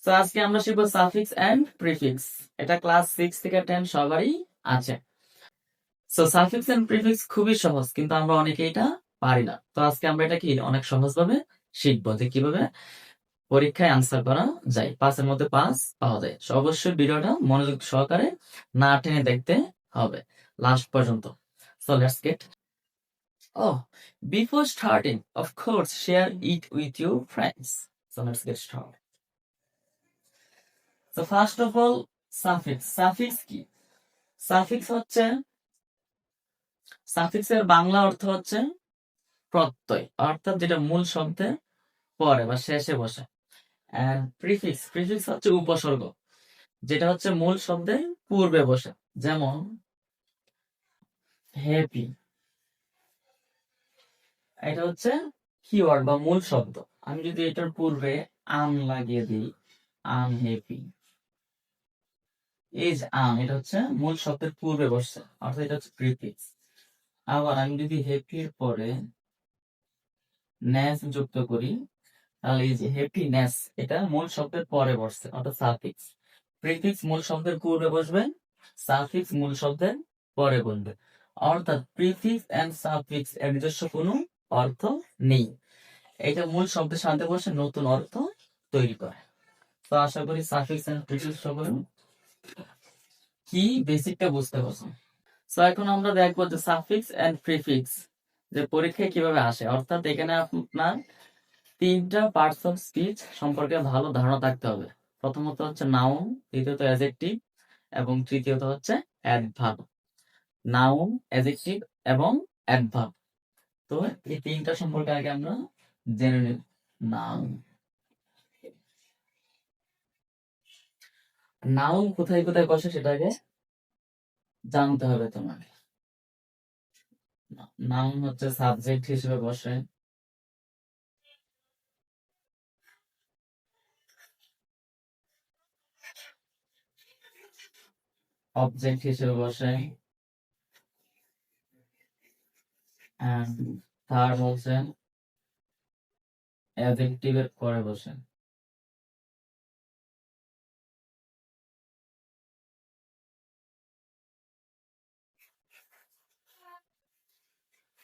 তো আজকে আমরা শিখবো সাফিক্স এন্ড প্রিফিক্স। এটা ক্লাস 6 থেকে 10 সবারই আছে। সো সাফিক্স এন্ড প্রিফিক্স খুবই সহজ, কিন্তু আমরা অনেকে এটা পারি না। তো আজকে আমরা এটা কি অনেক সহজ ভাবে শিখবো যে কিভাবে পরীক্ষায় আনসার করা যায়, 5 এর মধ্যে 5 পাওয়া যায়। So অবশ্যই ভিডিওটা মনোযোগ সহকারে না টেনে দেখতে হবে লাস্ট পর্যন্ত। So let's get. Oh, before starting, of course, share it with your friends. So let's get started. So first of all, suffix. Suffix কি? সাফিক্স হচ্ছে, সাফিক্সের বাংলা অর্থ হচ্ছে প্রত্যয়, অর্থাৎ যেটা মূল শব্দের পরে বা শেষে বসে। এন্ড প্রিফিক্স, প্রিফিক্স হচ্ছে উপসর্গ, যেটা হচ্ছে মূল শব্দের পূর্বে বসে। যেমন হ্যাপি, এটা হচ্ছে কিওয়ার্ড বা মূল শব্দ। আমি যদি এটার পূর্বে আম লাগিয়ে দিই, আম হ্যাপি, এই যে আম, এটা হচ্ছে মূল শব্দের পূর্বে বসছে, অর্থাৎ এটা হচ্ছে প্রিফিক্স। আবার আমি যদি হ্যাপির পরে নেস যুক্ত করি, তাহলে এই যে হ্যাপিনেস, এটা মূল শব্দের পরে বসছে, অর্থাৎ সাফিক্স। প্রিফিক্স মূল শব্দের পূর্বে বসবে, সাফিক্স মূল শব্দের পরে বসবে। অর্থাৎ প্রিফিক্স এন্ড সাফিক্স এর নিজস্ব কোনো অর্থ নেই, এটা মূল শব্দের সাথে বসে নতুন অর্থ তৈরি করে। তো আশা করি সাফিক্স এন্ড প্রিফিক্স সবাই কি বেসিকটা বুঝতে পারছো। সো এখন আমরা দেখবো যে সাফিক্স এন্ড প্রিফিক্স যে পরীক্ষায় কিভাবে আসে। অর্থাৎ এখানে আপনার তিনটা পার্টস অফ স্পিচ সম্পর্কে ভালো ধারণা থাকতে হবে। প্রথমত হচ্ছে নাউন, দ্বিতীয়ত অ্যাডজেক্টিভ এবং তৃতীয়ত হচ্ছে অ্যাডভার্ব। নাউন, অ্যাডজেক্টিভ এবং অ্যাডভার্ব। তো এই তিনটা সম্পর্কে আগে আমরা জেনে নিই। নাউন, নাউন কোথায় কোথায় বসে সেটা আগে জানতে হবে তোমাকে। নাউন হচ্ছে সাবজেক্ট হিসেবে বসে, অবজেক্ট হিসেবে বসে, এন্ড থার্ড হচ্ছে অ্যাডজেক্টিভের পরে বসে।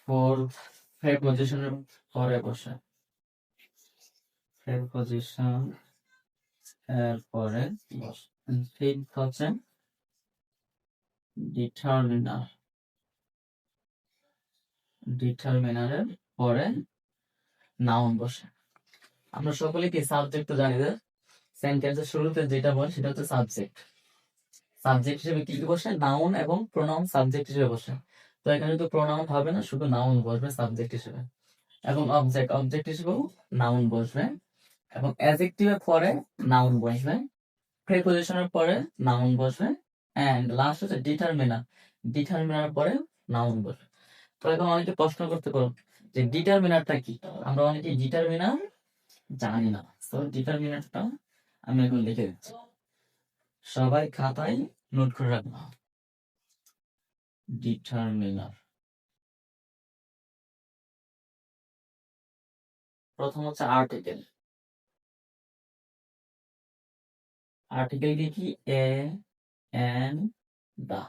ফোর্থ প্রিপজিশনের পরে বসে, প্রিপজিশন এর পরে বসে। ফিফথ হচ্ছে ডিটারমিনার, ডিটারমিনারের পরে নাউন বসে। আমরা সকলে কি সাবজেক্ট তো জানি, যে সেন্টেন্সের শুরুতে যেটা বলে সেটা হচ্ছে সাবজেক্ট। সাবজেক্ট হিসেবে কি কি বসে? নাউন এবং প্রোনাউন সাবজেক্ট হিসেবে বসে। তো এখানে তো প্রোনাউন হবে না, শুধু নাউন বসবে সাবজেক্ট হিসেবে। এবং অবজেক্ট, অবজেক্ট হিসেবেও নাউন বসবে। এবং অ্যাডজেক্টিভের পরে নাউন বসবে, প্রিপজিশনের পরে নাউন বসবে, এন্ড লাস্ট হচ্ছে ডিটারমিনার, ডিটারমিনার পরে নাউন বসবে। তো এখন অনেকে প্রশ্ন করতে পারো যে ডিটারমিনারটা কি? আমরা অনেকে ডিটারমিনার জানি না। তো ডিটারমিনারটা আমি এখন লিখে দিচ্ছি, সবাই খাতায় নোট করে রাখবো। ডিটারমিনার, প্রথম হচ্ছে আর্টিকেল। আর্টিকেল দিয়ে কি? এ, এন, দা।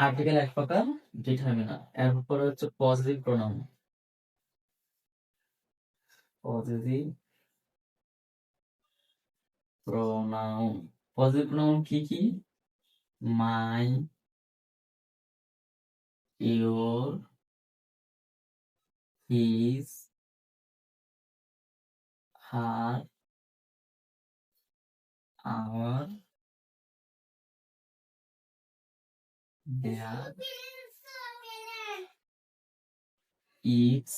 আর্টিকেল এক প্রকার ডিটারমিনার। এরপরে হচ্ছে positive pronoun, positive pronoun. Positive pronoun কি কি? My, your, his, her, our, their, its,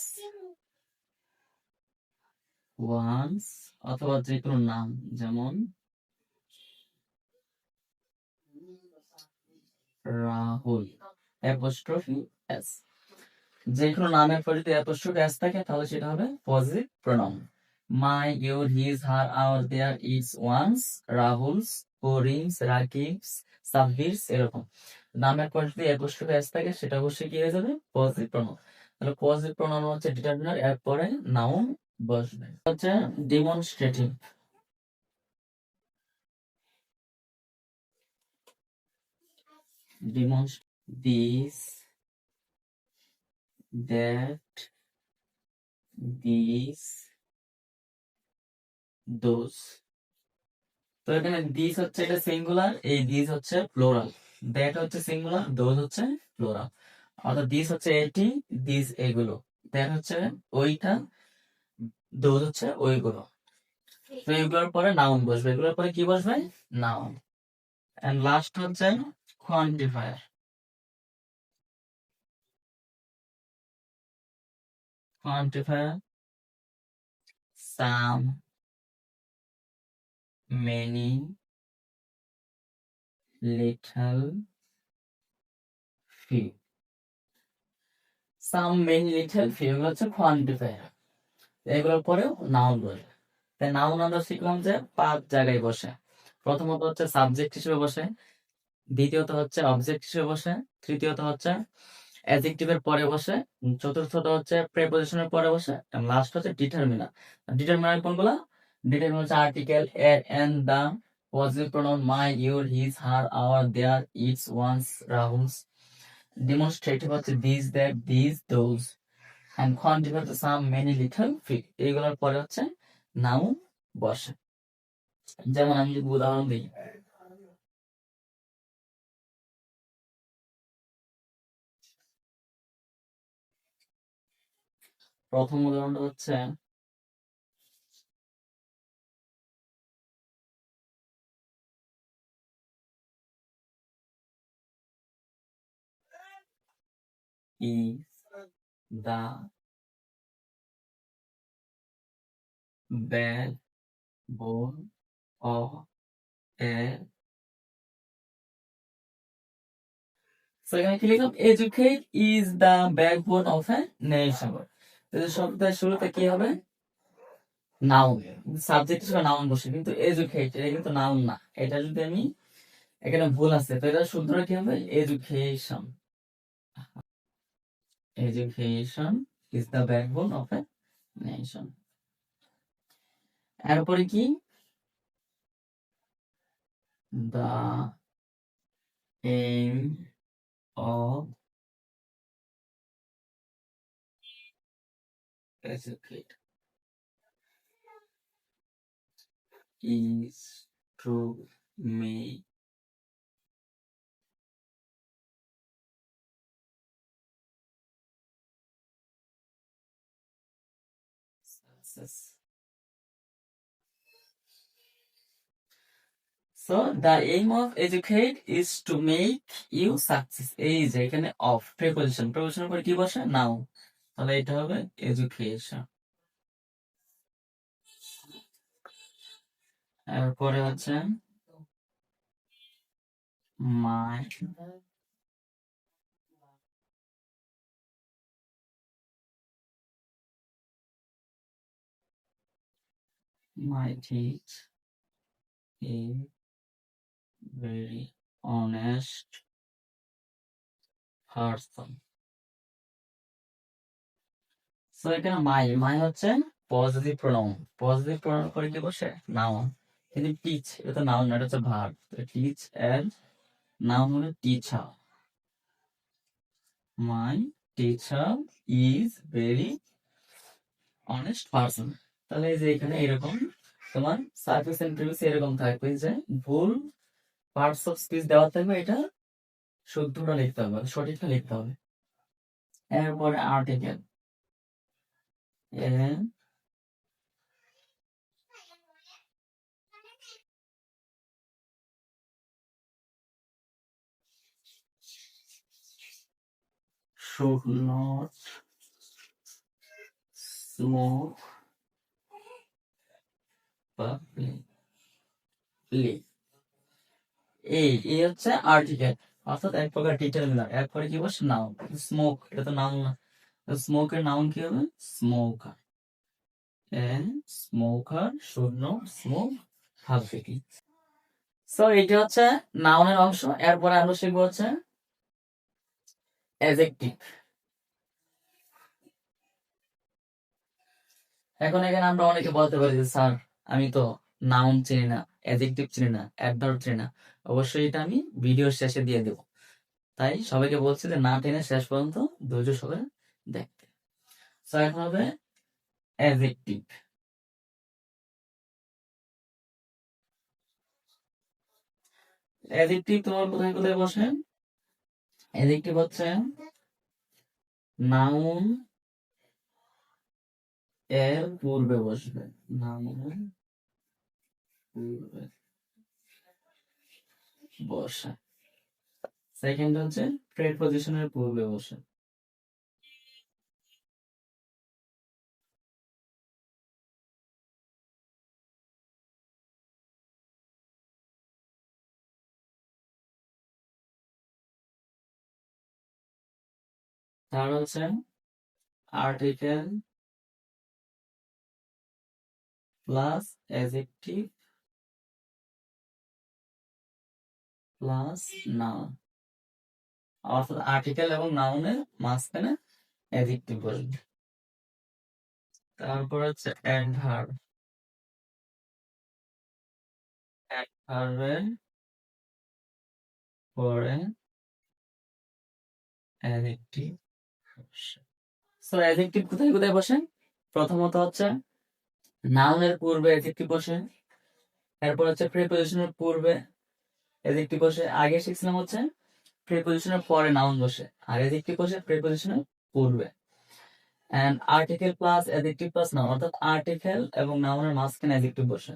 one's, অথবা যে কোনো নাম, যেমন রাহুল, অ্যাপোস্ট্রফি এস। যে কোনো নামের পরে যদি অ্যাপোস্ট্রফি এস থাকে তাহলে সেটা হবে positive pronoun. My, your, his, her, our, their, its, one's, Rahul's, Karim's, Rakib's, Sabbir's, এরকম নামের পরে যদি অ্যাপোস্ট্রফি এস থাকে সেটা অবশ্যই কি হয়ে যাবে? Positive pronoun. তাহলে পজিটিভ প্রোনাউন হচ্ছে ডিটারমিনার, এরপরে নাউন বসবে। হচ্ছে demonstrative, this, that, these, those. তো এখানে দিস হচ্ছে এটা সিঙ্গুলার, এই দিস হচ্ছে প্লোরাল, দ্যাট হচ্ছে সিঙ্গুলার, দোজ হচ্ছে প্লোরাল। অর্থাৎ দিস হচ্ছে এটি, দিস এগুলো, দ্যাট হচ্ছে ওইটা, দোজ হচ্ছে ওইগুলো। তো এগুলোর পরে নাউন বসবে, এগুলোর পরে কি বসবে? নাউন। এন্ড লাস্ট হচ্ছে কোয়ান্টিফায়ার। কোয়ান্টিফায়ার সাম, মেনি, লিটল, ফিউ। সাম, মেনি, লিটল, ফিউ এগুলো হচ্ছে কোয়ান্টিফায়ার। এগুলোর পরেও নাউন বসবে। তাই নাউন আমরা শিখলাম যে 5 জায়গায় বসে। প্রথমত হচ্ছে সাবজেক্ট হিসেবে বসে, দ্বিতীয়ত হচ্ছে অবজেক্ট হিসেবে বসে, তৃতীয়ত হচ্ছে অ্যাডজেক্টিভের পরে বসে, চতুর্থত হচ্ছে প্রেপোজিশনের পরে বসে, এবং লাস্ট হচ্ছে ডিটারমিনার। ডিটারমিনার কোনগুলা? ডিটারমিনার হচ্ছে article, a, an, the, positive pronoun my, your, his, her, our, their, its, one's, Rahul's. Demonstrative হচ্ছে this, that, this, those. And quantitative হচ্ছে সাম, মেনি, লিটল, ফিউ। এইগুলোর পরে হচ্ছে নাউন বসে। যেমন আমি যদি উদাহরণ দিই, প্রথম উদাহরণটা হচ্ছে is the backbone of a, so এখানে কি লিখলাম? Educate is the backbone of a nation. শব্দের শুরুতে কি হবে? নাউন। সাবজেক্ট হিসেবে নাউন বসে, কিন্তু এডুকেট এটা কিন্তু নাউন না। এটা যদি আমি, এখানে ভুল আছে, তো এটা শুদ্ধটা কি হবে? Education. Education is the backbone of a nation. এরপরে কি? The aim of educate is to make success. So the aim of educate is to make you success. এই যে এখানে of preposition, preposition পরে কি বসে? নাউন। তাহলে এটা হবে education। এরপরে হচ্ছে my teach a very honest person. So এখানে মাই হচ্ছে পজিটিভ প্রোনাউন, পজিটিভ প্রোনাউন করে কি বসে? নাউন। কিন্তু টিচ এটা তো নাউন না, এটা হচ্ছে ভার্ব। টিচ এর নাউন হলো teacher. My teacher is very honest person. তাহলে এই যে এখানে এরকম তোমার সার্ভিস এন্ড প্রিভিয়াস এরকম থাকবে যে ভুল পার্টস অফ স্পিচ দেওয়া থাকবে, এটা শুদ্ধটা লিখতে হবে, সঠিকটা লিখতে হবে। এরপরে article, A should not smoke publicly. এই হচ্ছে আর্টিকেল, অর্থাৎ এক প্রকার ডিটারমিনার। এরপরে কি বসে? নাউন। স্মোক এটা তো নাউন না, স্মোকের নাউন কি হবে? Smoker. And smoker should not smoke publicly. So এটা হচ্ছে নাউনের অংশ। এরপরে আমরা শিখবো হচ্ছে অ্যাডজেক্টিভ। এখন এখানে আমরা অনেকে বলতে পারি যে স্যার আমি তো নাউন চিনি না, অ্যাডজেক্টিভ চিনি না, অ্যাডভার্ব চিনি না। অবশ্যই এটা আমি ভিডিওর শেষে দিয়ে দেবো। তাই সবাইকে বলছি যে না টেনে শেষ পর্যন্ত ধৈর্য সহকারে দেখতে। সো এখন হবে অ্যাডজেক্টিভ। অ্যাডজেক্টিভ তোমার কোথায় কোথায় বসে? অ্যাডজেক্টিভ হচ্ছে নাউন এর পূর্বে বসবে। নাউনের পূর্বে বসে। সেকেন্ড হচ্ছে প্রেপজিশনের পূর্বে বসে। থার্ড হচ্ছে article plus adjective plus noun, অর্থাৎ আর্টিকেল এবং নাউনের মাঝখানে অ্যাডজেক্টিভ বসবে। তারপর হচ্ছে অ্যাডভার্ব। অ্যাডভার্বের পরে অ্যাডজেক্টিভ বসে। সো অ্যাডজেক্টিভ কোথায় কোথায় বসে? প্রথমত হচ্ছে নাউনের পূর্বে অ্যাডজেক্টিভ বসে, এরপর হচ্ছে প্রিপোজিশনের পূর্বে অ্যাডজেক্টিভ বসে। আগে শিখছিলাম হচ্ছে প্রিপোজিশনের পরে নাউন বসে, আর অ্যাডজেক্টিভ বসে প্রিপোজিশনের পূর্বে। And article plus adjective plus noun, অর্থাৎ আর্টিকেল এবং নাউনের মাঝখানে অ্যাডজেক্টিভ বসে।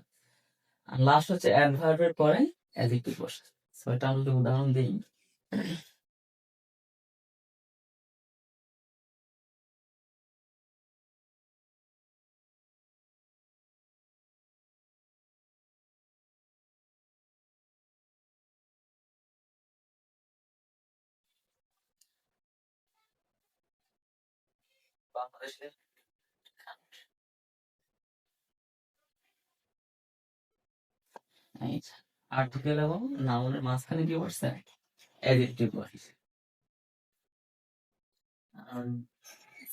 আর লাস্ট হচ্ছে অ্যাডভার্বের পরে অ্যাডজেক্টিভ বসে। সো এটা আমরা যদি উদাহরণ দিই, বাংলাদেশের আর্টিকেল এবং নাউনের মাঝখানে কি বসছে? অ্যাডজেক্টিভ বসছে। আর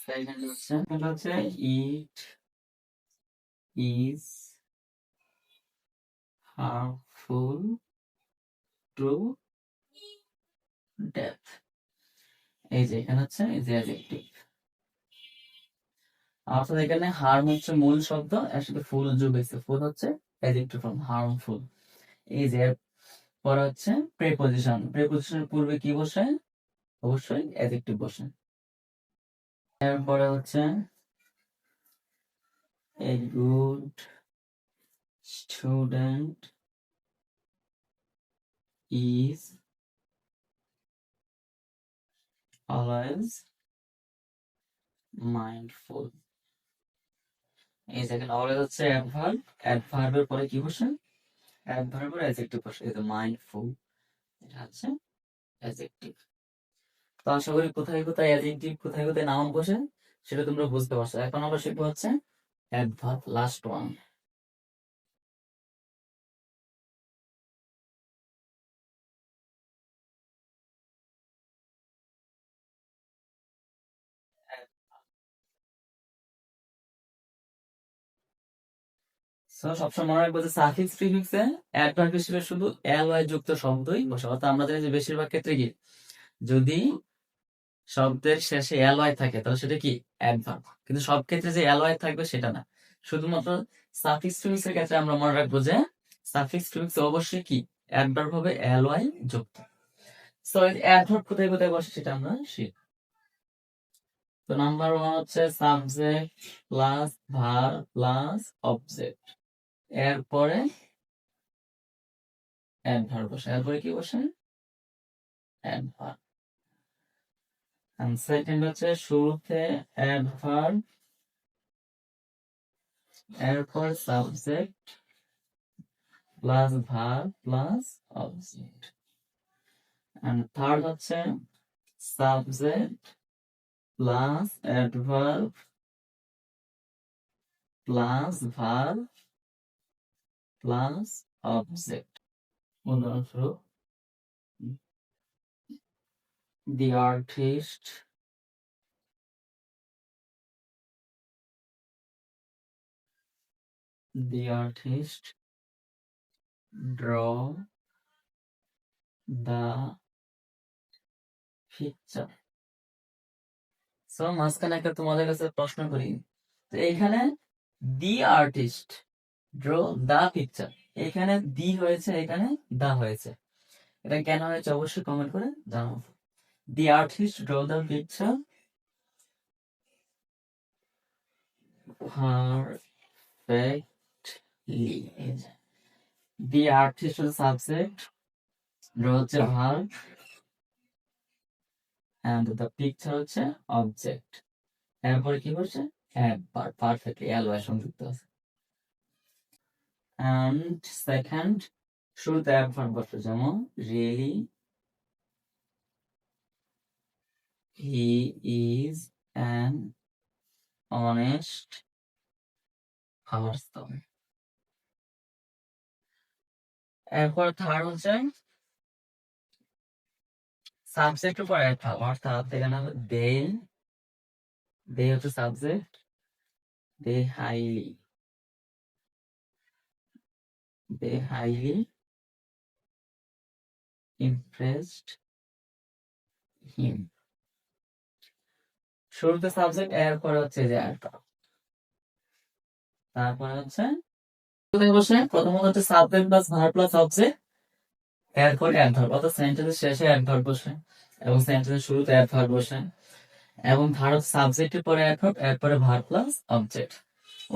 সেকেন্ড হচ্ছে it is harmful to death. এই যে এখানে হচ্ছে এই যে অ্যাডজেক্টিভ, অর্থাৎ এখানে হার্ম হচ্ছে মূল শব্দ, এর সাথে ফুল যোগ হয়েছে। ফুল হচ্ছে অ্যাডজেক্টিভ ফর্ম হার্মফুল। এই যে পরে হচ্ছে প্রেপোজিশন। প্রেপোজিশনের পূর্বে কি বসে? অবশ্যই অ্যাডজেক্টিভ বসে। এরপরে হচ্ছে a good student is always mindful. এই দেখেন অলওয়েজ হচ্ছে অ্যাডভার্ব, অ্যাডভার্বের পরে কি বসে? অ্যাডভার্বের অ্যাডজেক্টিভ বসে। এই যে মাইন্ডফুল, এটা হচ্ছে অ্যাডজেক্টিভ। তো আশা করি কোথায় কোথায় অ্যাডজেক্টিভ কোথায় কোথায় নাউন বসে সেটা তোমরা বুঝতে পারছো। এখন আমরা শিখবো হচ্ছে অ্যাডভার্ব, লাস্ট ওয়ান। সবসময় মনে রাখবো যে সাফিক্স প্রিফিক্সে অ্যাডভার্ব হিসেবে শুধু এল ওয়াই যুক্ত শব্দই বসে। অর্থাৎ আমরা জানি যে বেশিরভাগ ক্ষেত্রে কি, যদি শব্দের শেষে এল ওয়াই থাকে তাহলে সেটা কি অ্যাডভার্ব, কিন্তু সব ক্ষেত্রে যে এল ওয়াই থাকবে সেটা না। শুধুমাত্র সাফিক্স প্রিফিক্সের ক্ষেত্রে আমরা মনে রাখবো যে সাফিক্স প্রিফিক্স অবশ্যই কি অ্যাডভার্ব হবে এল ওয়াই যুক্ত। সো অ্যাডভার্ব কোথায় কোথায় বসে সেটা আমরা শিখব। তো নাম্বার ওয়ান হচ্ছে subject plus verb plus object, এরপরে অ্যাডভার্ব বসে। এরপরে কি বসে? অ্যাডভার্ব। সেকেন্ড হচ্ছে শুরুতে অ্যাডভার্ব, এরপর subject plus verb plus object. And third হচ্ছে subject plus adverb plus verb plus object. উদাহরণস্বরূপ, the artist draw the picture. So মাঝখানে একটা তোমাদের কাছে প্রশ্ন করি, তো এখানে the artist draw the picture, এখানে দি হয়েছে, এখানে দা হয়েছে, এটা কেন হয়েছে অবশ্যই কমেন্ট করে জানাও। দি artist draw the picture perfectly. The artist হচ্ছে সাবজেক্ট, ড্র হচ্ছে ভার্ব, এন্ড দ্য পিকচার হচ্ছে অবজেক্ট। এরপরে কি করছে, অ্যাডভার্ব, পারফেক্টলি এল ওয়াই সংযুক্ত আছে। এন্ড সেকেন্ড, শুরুতে অ্যাডভার্ব বসে, যেমন really he is an honest person. এরপর থার্ড হচ্ছে সাবজেক্ট উপর অ্যাডভার্ব, অর্থাৎ এখানে হবে দে, দে হচ্ছে সাবজেক্ট, দে হাইলি, দে হাইলি ইমপ্রেসড হিম। শুরুতে সাবজেক্ট, এরপরে হচ্ছে যে অ্যাডভার্ব, তারপরে হচ্ছে বসে প্রথমত হচ্ছে subject plus verb plus object, এরপর অ্যাডভার্ব, অর্থাৎ সেন্টেন্সের শেষে অ্যাডভার্ব বসে এবং সেন্টেন্সের শুরুতে অ্যাডভার্ব বসে, এবং ভার্ব সাবজেক্টের পরে অ্যাডভার্ব, এরপরে ভার্ব প্লাস অবজেক্ট।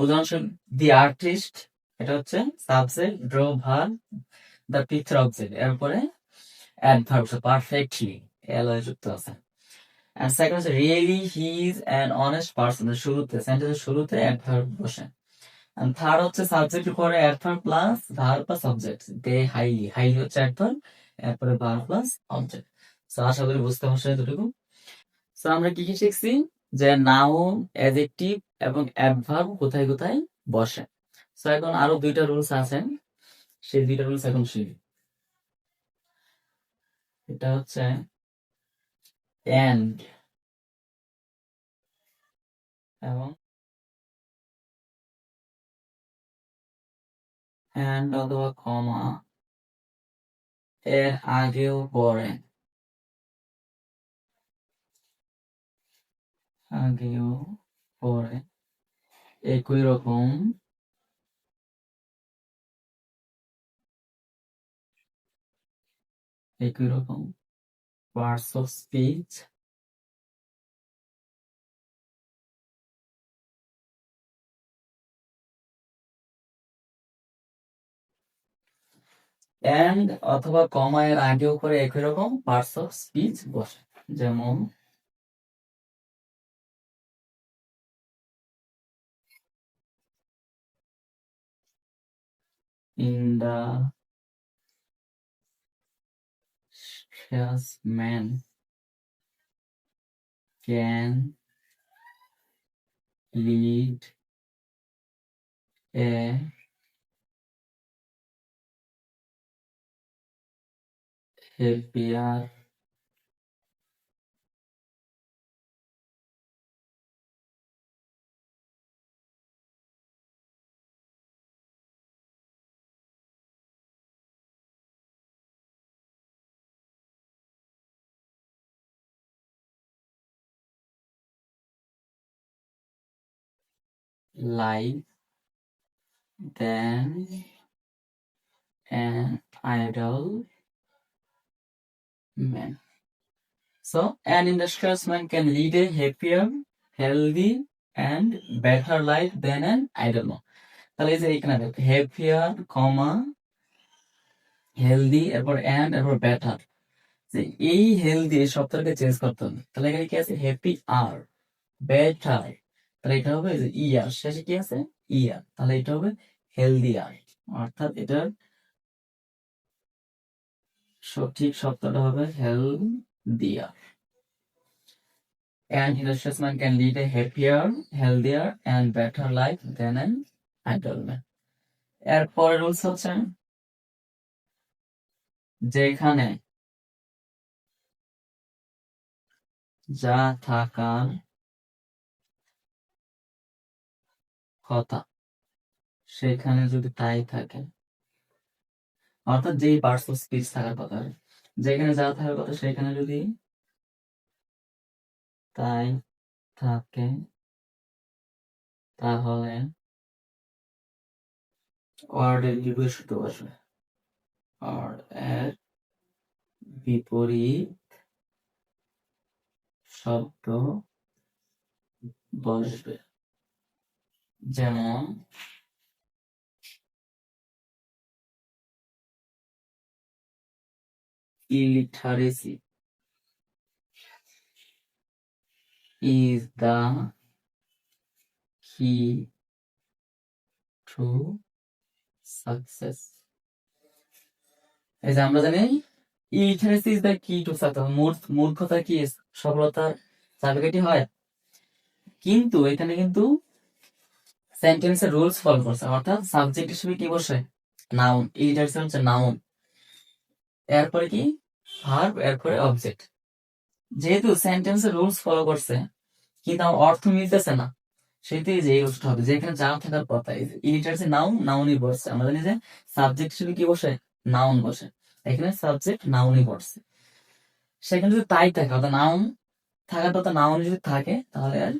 উদাহরণস্বরূপ দি আর্টিস্ট, এটা হচ্ছে subject, draw verb, the picture object, এরপরে অ্যাডভার্ব পারফেক্টলি এল যুক্ত আছে। এন্ড সেকেন্ড হচ্ছে really he is an honest person, শুরুতে সেন্টেন্সের শুরুতে অ্যাডভার্ব বসে। এন্ড থার্ড হচ্ছে সাবজেক্টের পরে adverb plus verb plus object, they highly, highly হচ্ছে অ্যাডভার্ব, এরপরে ভার্ব প্লাস অবজেক্ট। সো আশা করি বুঝতে পারছো এতটুকু। সো আমরা কি কি শিখছি, যে নাউন, অ্যাডজেক্টিভ এবং অ্যাডভার্ব কোথায় কোথায় বসে। সো এখন আরো দুইটা রুলস আছে, সেই দুইটা রুলস এখন শিখি। এটা হচ্ছে এন্ড এবং এন্ড অথবা কমা এর আগেও পরে, আগেও পরে একই রকম, একই রকম পার্টস অফ স্পিচ এন্ড অথবা কমা এর আগেও পরে একই রকম পার্টস অফ স্পিচ বসে, যেমন industrious man can lead a happier life than an idle man. So, an industrious man can lead a happier, healthy, and better life than an idle man. তাহলে এই যে এখানে দেখো হ্যাপিয়ার, কমা, healthy, এরপর and, এরপর better, যে এই healthy এই শব্দটাকে চেঞ্জ করতে হবে। তাহলে এখানে কি আছে, হ্যাপি আর, বেটার, তাহলে এটা হবে ইয়ার, শেষে কি আছে ইয়ার, তাহলে এটা হবে হেলদি আর, অর্থাৎ এটার সঠিক শব্দটা হবে healthier. An industrious man can lead a happier, healthier and better life than an idle man. এরপরের রুলস হচ্ছে, যেখানে যা থাকার কথা সেখানে যদি তাই থাকে, অর্থাৎ যেই পার্টস অফ স্পিচ থাকার কথা, যেখানে যা থাকার কথা সেখানে যদি তাই থাকে, তাহলে ওয়ার্ডের বিপরীত শব্দ বসবে। ওয়ার্ড এর বিপরীত শব্দ বসবে। যেমন illiteracy is the key to success. এই যে আমরা জানি illiteracy is the key to success, মূর্খতা কি সফলতার চাবিকাঠি হয়, কিন্তু এখানে কিন্তু সেন্টেন্সের রুলস ফলো করছে, অর্থাৎ সাবজেক্ট হিসেবে কি বসে, নাউন। illiteracy হচ্ছে নাউন, এরপরে কি ভার্ব, এরপরে অবজেক্ট। যেহেতু সেন্টেন্সের রুলস ফলো করছে কিন্তু আমার অর্থ মিলতেছে না, সেটাই যে এই ইউজটা হবে, যেখানে যা থাকার কথা। ইলিটারেসি নাউন, নাউনই বসছে। আমরা জানি যে সাবজেক্ট হিসেবে কি বসে, নাউন বসে, এখানে সাবজেক্ট নাউনই বসছে। সেখানে যদি তাই থাকে, অর্থাৎ নাউন থাকার কথা নাউন যদি থাকে, তাহলে আর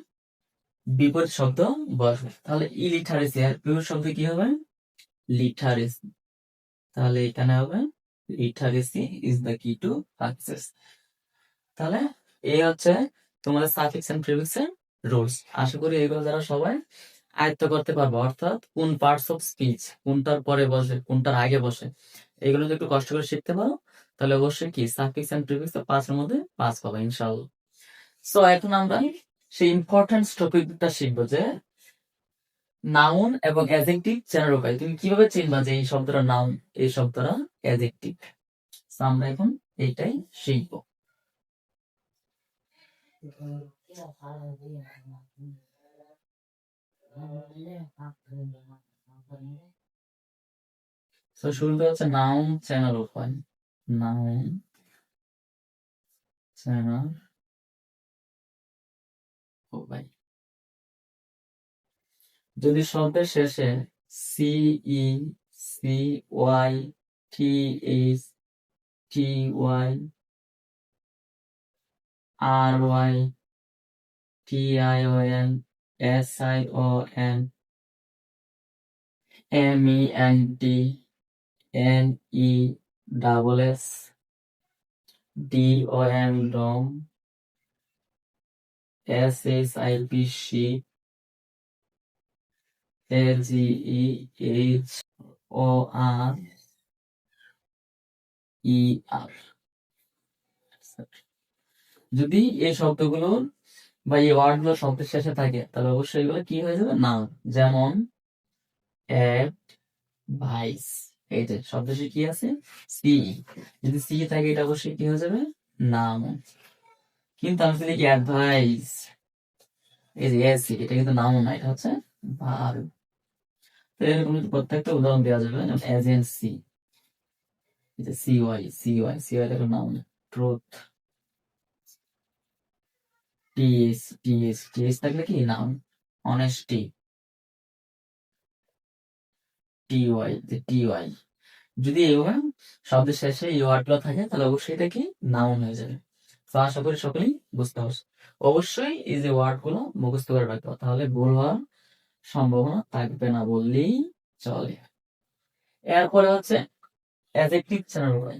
বিপরীত শব্দ বসবে। তাহলে ইলিটারেসি আর বিপরীত শব্দ কি হবে, লিটারেসি। তাহলে এখানে হবে লিটারেসি ইজ দ্য কি টু সাকসেস। তাহলে এই হচ্ছে তোমাদের সাফিক্স এন্ড প্রিফিক্স এর রুলস। আশা করি এগুলো যারা সবাই আয়ত্ত করতে পারবো, অর্থাৎ কোন পার্টস অফ স্পিচ কোনটার পরে বসে, কোনটার আগে বসে, এগুলো যদি একটু কষ্ট করে শিখতে পারো, তাহলে অবশ্যই কি সাফিক্স এন্ড প্রিফিক্স 5-এর মধ্যে 5 পাবে ইনশাআল্লাহ। সো এখন আমরা সেই ইম্পর্টেন্ট টপিকটা শিখবো, যে নাউন এবং অ্যাডজেক্টিভ চেনার উপায়। তুমি কিভাবে চিনবা যে এই শব্দটা নাউন, এই শব্দটা অ্যাডজেক্টিভ। আমরা এখন এইটাই শিখবো। তো শুরুতে হচ্ছে নাউন চেনার উপায়। নাউন চেনার উপায়, যদি শব্দের শেষে C E, C Y, T H, T Y, R Y, T I O N, S I O N, M E N T, N E double S, D O M dom, S H I P C, A G E H O R E R. যদি এই শব্দগুলোর বা এই word গুলো শব্দের শেষে থাকে, তাহলে অবশ্যই এগুলো কি হয়ে যাবে, নাউন। যেমন অ্যাডভাইস, এই যে শব্দ শেষে কি আছে, সি। যদি সি থাকে, এটা অবশ্যই কি হয়ে যাবে, নাউন। কিন্তু আমি যদি লিখি অ্যাডভাইস, এই যে এসি, এটা কিন্তু নাউন না, এটা হচ্ছে ভার্ব। তো এরকম প্রত্যেকটা উদাহরণ দেওয়া যাবে, যেমন এজেন্সি, এই যে C Y, C Y, C Y এটা noun. Truth, TS, TS, TS থাকলে কি নাউন। অনেস্টি, টিওয়াই, যে টিওয়াই। যদি এইভাবে শব্দের শেষে এই ওয়ার্ড গুলো থাকে, তাহলে অবশ্যই এটা কি নাউন হয়ে যাবে। তো আশা করি সকলেই বুঝতে পারছো। অবশ্যই এই যে ওয়ার্ড গুলো মুখস্থ করে রাখতে হবে, তাহলে ভুল হওয়ার সম্ভাবনা থাকবে না বললেই চলে। এরপরে হচ্ছে অ্যাডজেক্টিভ চেনার উপায়।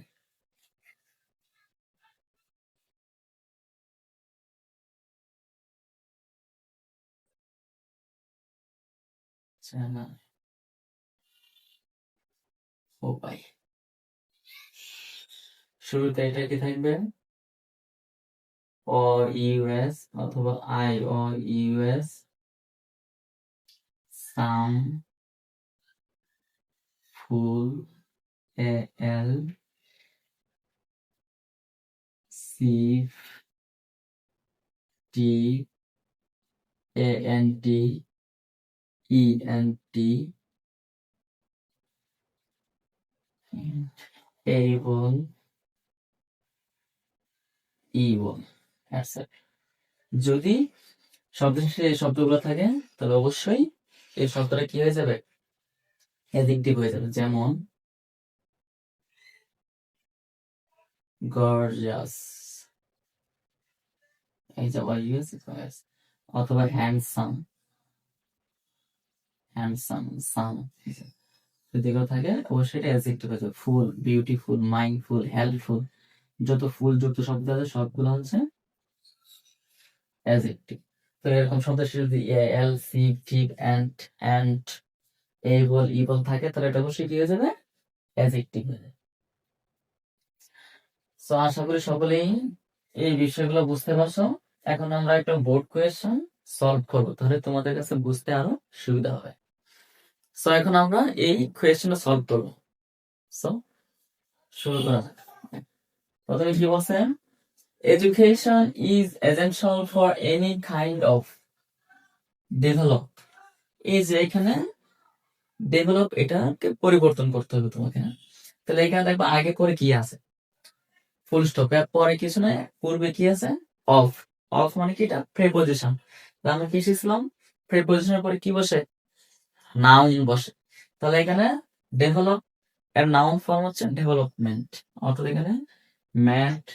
চেনার উপায়, শুরুতে এটা কি থাকবে, ও ইউএস অথবা I O US, some, ful, A L, sive, T A N T, E N T, able, evil, etc. যদি শব্দের শেষে এই শব্দগুলো থাকে, তাহলে অবশ্যই এই শব্দটা কি হয়ে যাবে, অ্যাডজেক্টিভ হয়ে যাবে। যেমন গর্জাস, এই যে ওয়াই ইউজ অথবা হ্যান্ডসাম, হ্যান্ডসাম সাম যদি কেউ থাকে অবশ্যই এটা অ্যাডজেক্টিভ আছে। ফুল, বিউটিফুল, মাইন্ডফুল, হেল্পফুল, যত ফুল যুক্ত শব্দ আছে সবগুলো হচ্ছে অ্যাডজেক্টিভ। তো এরকম শব্দ শেষে যদি L C tive and able ible থাকে তাহলে এটা অবশ্যই কি হয়ে যাবে, অ্যাডজেক্টিভ হয়ে যাবে। সো আশা করি সকলেই এই বিষয়গুলো বুঝতে পারছো। এখন আমরা একটা বোর্ড কোয়েশ্চেন সলভ করব, তাহলে তোমাদের কাছে বুঝতে আরো সুবিধা হবে। সো এখন আমরা এই কোয়েশ্চেনটা সলভ করব। সো শুরু করা যাক। প্রথমে কি বলছে, education is essential for any kind of develop. এই যে এখানে ডেভেলপ, এটাকে পরিবর্তন করতে হবে তোমাকে, হ্যাঁ? তাহলে এখানে দেখবো আগে করে কি আছে, ফুল স্টপ, পরে কিছু নয়, পূর্বে কি আছে, অফ। অফ মানে কি, এটা প্রেপোজিশন। আমরা কি শিখছিলাম, প্রেপোজিশনের পরে কি বসে, নাউন বসে। তাহলে এখানে ডেভেলপ এর নাউন ফর্ম হচ্ছে ডেভেলপমেন্ট, অর্থাৎ এখানে ম্যাট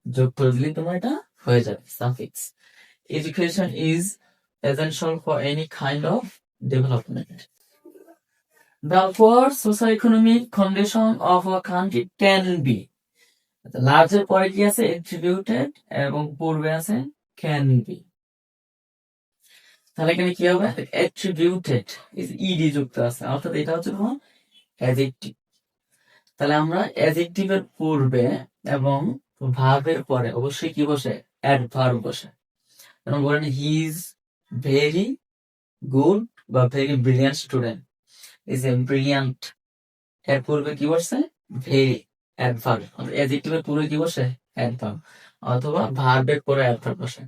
যোগ করে দিলে তোমার এটা হয়ে যাবে suffix. Education is essential for any kind of development. The poor socio-economic condition of a country can be, লার্জের পরে কি আছে, attributed, এবং পূর্বে আছে ক্যান বি। তাহলে এখানে কি হবে, attributed ইজ ইডি যুক্ত আছে, অর্থাৎ এটা হচ্ছে তোমার অ্যাডজেক্টিভ। তাহলে আমরা অ্যাডজেক্টিভের পূর্বে এবং ভার্বের পরে অবশ্যই কি বসে, অ্যাডভার্ব বসে। যেমন বলেন হি ইজ ভেরি গুড বা very brilliant student, is a brilliant, এর পূর্বে কি বসে, ভেরি, অ্যাডভার্ব। অ্যাডজেক্টিভের পূর্বে কি বসে, অ্যাডভার্ব, অথবা ভার্বের পরে অ্যাডভার্ব বসে।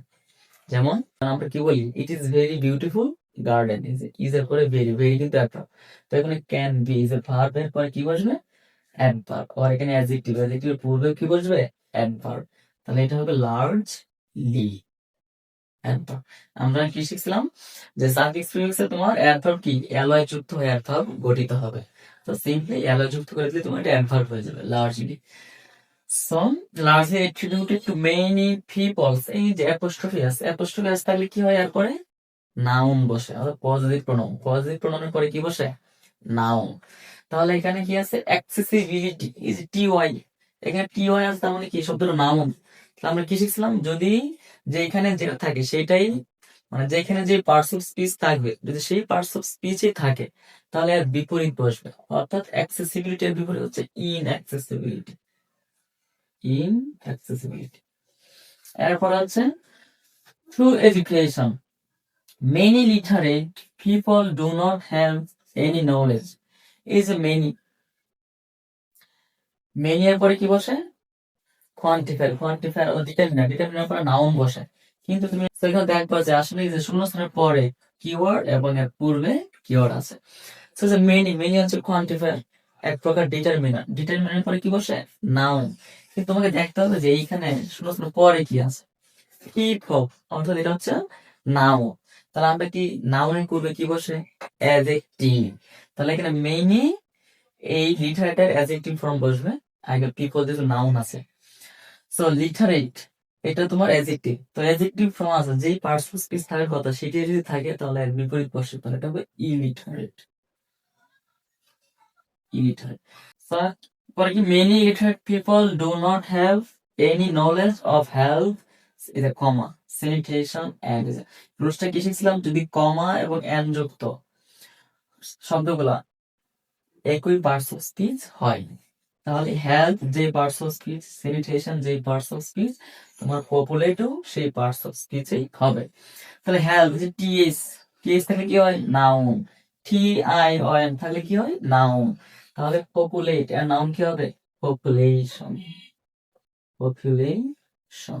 যেমন আমরা কি বলি, it is very beautiful garden, is এর পরে ভেরি, ভেরি কিন্তু অ্যাডভার্ব। তো এখানে ক্যান বি ইজ এ ভার্বের পরে কি বসবে, অ্যাডভার্ব। আর এখানে অ্যাডজেক্টিভ, অ্যাডজেক্টিভের পূর্বে কি বসবে, অ্যাডভার্ব। তাহলে এটা হবে লার্জলি অ্যাডভার্ব। আমরা কি শিখছিলাম যে সাফিক্স প্রিফিক্সে তোমার অ্যাডভার্ব কি, অ্যালয় যুক্ত হয়ে অ্যাডভার্ব গঠিত হবে। তো সিম্পলি অ্যালয় যুক্ত করে দিলে তোমার এটা অ্যাডভার্ব হয়ে যাবে, largely. So, largely attributed to many peoples, এই যে অ্যাপোস্ট্রফি আছে, অ্যাপোস্ট্রফি আছে তাহলে কি হয়, এরপরে নাউন বসে, অর্থাৎ পজিটিভ প্রোনাউন, পজিটিভ প্রোনাউনের পরে কি বসে, নাউন। তাহলে এখানে কি আছে, অ্যাক্সেসিবিলিটি, এই যে টিওয়াই, এখানে টিওয়াই আছে, তার মানে কি, শব্দটা নাউন। তাহলে আমরা কি শিখছিলাম, যদি যে এখানে যেটা থাকে সেটাই, মানে যেখানে যে পার্টস অফ স্পিচ থাকবে, যদি সেই পার্টস অফ স্পিচই থাকে তাহলে এর বিপরীত বসবে, অর্থাৎ অ্যাক্সেসিবিলিটির বিপরীত হচ্ছে ইনঅ্যাক্সেসিবিলিটি, ইনঅ্যাক্সেসিবিলিটি। এরপর আছে through education many literate people do not have any knowledge, is a many, many এর পরে কি বসে, কোয়ান্টিফায়ার, কোয়ান্টিফায়ার ও ডিটারমিনার, ডিটারমিনার পরে নাউন বসে। কিন্তু তুমি সেখানে দেখবা যে আসলে এই যে শূন্যস্থানের পরে কিওয়ার্ড এবং এর পূর্বে কিওয়ার্ড আছে। সো যে মেনি, মেনি হচ্ছে কোয়ান্টিফায়ার, এক প্রকার ডিটারমিনার, ডিটারমিনার পরে কি বসে, নাউন। কিন্তু তোমাকে দেখতে হবে যে এইখানে শূন্যস্থানের পরে কি আছে, পিপল, অর্থাৎ এটা হচ্ছে নাউন। তাহলে আমরা কি, নাউনের পূর্বে কি বসে, অ্যাডজেক্টিভ। তাহলে এখানে মেইনলি এই লিটারেটের অ্যাডজেক্টিভ ফর্ম বসবে, আগে পিপল যেহেতু নাউন আছে। সো লিটারেট এটা তোমার অ্যাডজেক্টিভ, তো অ্যাডজেক্টিভ ফর্ম আছে, যেই পার্টস অফ স্পিচ থাকার কথা সেটি যদি থাকে তাহলে এর বিপরীত বসে, তাহলে এটা হবে ইলিটারেট, ইলিটারেট। পরে কি, many illiterate people do not have any knowledge of health, is a comma, sanitation and is a, রুলসটা কি শিখছিলাম, যদি কমা এবং এন্ড যুক্ত শব্দগুলা একই পার্টস অফ স্পিচ হয় তাহলে হেলথ যে পার্টস অফ স্পিচ, স্যানিটেশন যে পার্টস অফ স্পিচ, তোমার পপুলেটও সেই পার্টস অফ স্পিচেই হবে। তাহলে হেলথ যে টিএস, টিএস থাকলে কি হয়, noun, T I O N থাকলে কি হয়, নাউন। তাহলে পপুলেট এর নাউন কি হবে, পপুলেশন, পপুলেশন।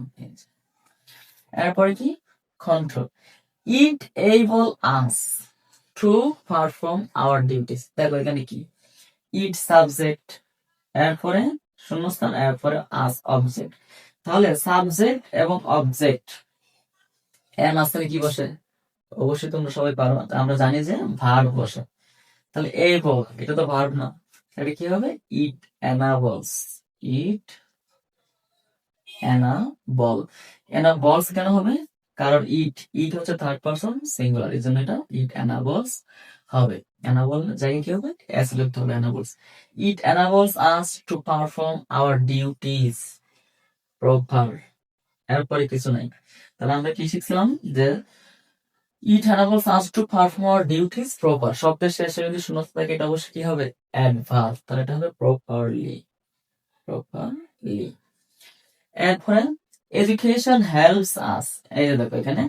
এরপরে কি, control, it able us to perform our duties. দেখো এখানে কি, ইট সাবজেক্ট, এরপরে শূন্যস্থান, এরপরে আস অবজেক্ট। তাহলে সাবজেক্ট এবং অবজেক্ট এর মাঝখানে কি বসে, অবশ্যই তোমরা সবাই পারো, আমরা জানি যে ভার্ব বসে। তাহলে এবল এটা তো ভার্ব না, তাহলে কি হবে, ইট এনাবলস, ইট অ্যানাবল। অ্যানাবলস কেন হবে? কারণ ইট হচ্ছে থার্ড পারসন সিঙ্গুলার, এই জন্য এটা ইট অ্যানাবলস হবে। অ্যানাবল জায়গায় কি হবে? এস লিখতে হবে, enables. It enables us to perform our duties proper. এরপরে কিছু নাই। তাহলে আমরা কি শিখছিলাম? যে it enables us to perform our duties proper. শব্দের শেষে যদি শূন্যতা থাকে এটা অবশ্যই কি হবে? অ্যাডভার্ব। তাহলে এটা হবে প্রপারলি। প্রপারলি। এরপরে এডুকেশন হেল্পস আস, এই যে দেখো এখানে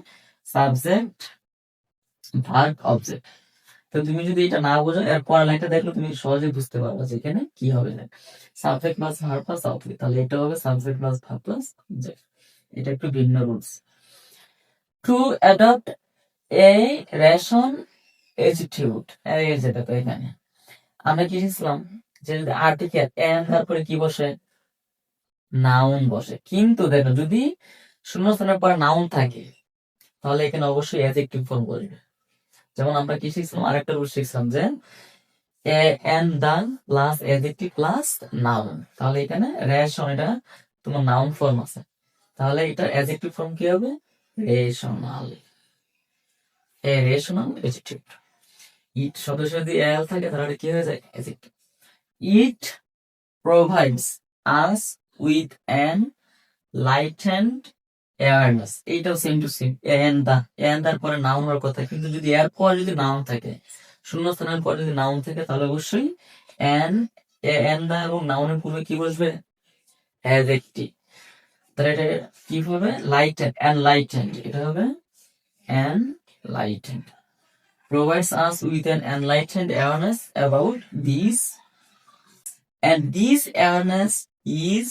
সাবজেক্ট ভার্ব অবজেক্ট। তো তুমি যদি এটা না বোঝো এর পরের লাইনটা দেখলে তুমি সহজে বুঝতে পারবে যে এখানে কি হবে। Subject plus verb plus object, তাহলে এটা হবে subject plus verb plus object. এটা একটু ভিন্ন রুলস। টু অ্যাডপ্ট এ রেশন অ্যাটিটিউড, এই যে দেখো এখানে আমরা কি শিখছিলাম? যে যদি আর্টিকেল এন তারপরে কি বসে? নাউন বসে। কিন্তু দেখো যদি শূন্যস্থানের পরে নাউন থাকে তাহলে এখানে অবশ্যই অ্যাডজেক্টিভ ফর্ম বসবে। যেমন আমরা কি শিখছিলাম? আরেকটা রুল শিখছিলাম যে এ এন দান প্লাস অ্যাডজেক্টিভ প্লাস নাউন, তাহলে এখানে রেশন এটা তোমার নাউন ফর্ম আছে, তাহলে এটা অ্যাডজেক্টিভ ফর্ম কি হবে? Rational. A rational adjective. It শব্দের সাথে যদি এল থাকে তাহলে কি হয়ে যায়? Adjective. It provides us with an lightened awareness, এইটাও সেম টু সেম। এন তারপরে নাউন হওয়ার কথা, কিন্তু যদি এর পর যদি নাউন থাকে, শূন্যস্থানের পর যদি নাউন থাকে তাহলে অবশ্যই এন এন দা এবং নাউনের পূর্বে কি বসবে? অ্যাডজেক্টিভ। তাহলে এটা কি হবে? লাইটেন্ড, এনলাইটেন্ড, এটা হবে enlightened. provides us with an enlightened awareness about these, and this awareness is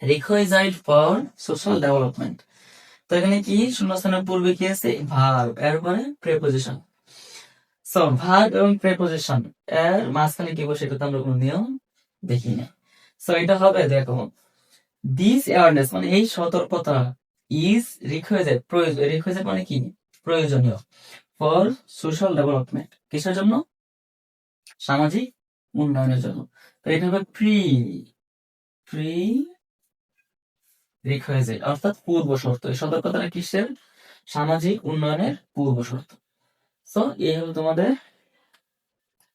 requisite for social development. তো এখানে কি শূন্যস্থানের পূর্বে কি আছে? ভার্ব, এরপরে প্রেপোজিশন। সো ভার্ব এবং প্রেপোজিশন এর মাঝখানে কি বসে এটা তো আমরা কোনো নিয়ম দেখি না। সো এটা হবে দেখো দিস অ্যাওয়ারনেস মানে এই সতর্কতা, ইজ রিকোয়েস্টেড প্রয়োজন, রিকোয়েস্টেড মানে কি? প্রয়োজনীয়, ফর সোশ্যাল ডেভেলপমেন্ট, কিসের জন্য? সামাজিক উন্নয়নের জন্য। তো এটা হবে প্রি প্রি রিকোয়েস্টেড অর্থাৎ পূর্ব শর্ত। এই সতর্কতাটা কিসের? সামাজিক উন্নয়নের পূর্ব শর্ত। সো এই হলো তোমাদের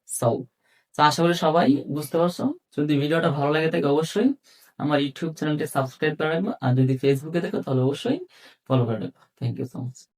সলভ। তো আশা করি সবাই বুঝতে পারছো। যদি ভিডিওটা ভালো লাগে থাকে অবশ্যই আমার ইউটিউব চ্যানেলটি সাবস্ক্রাইব করে রাখবো, আর যদি ফেসবুকে দেখো তাহলে অবশ্যই ফলো করে রাখবো। Thank you so much.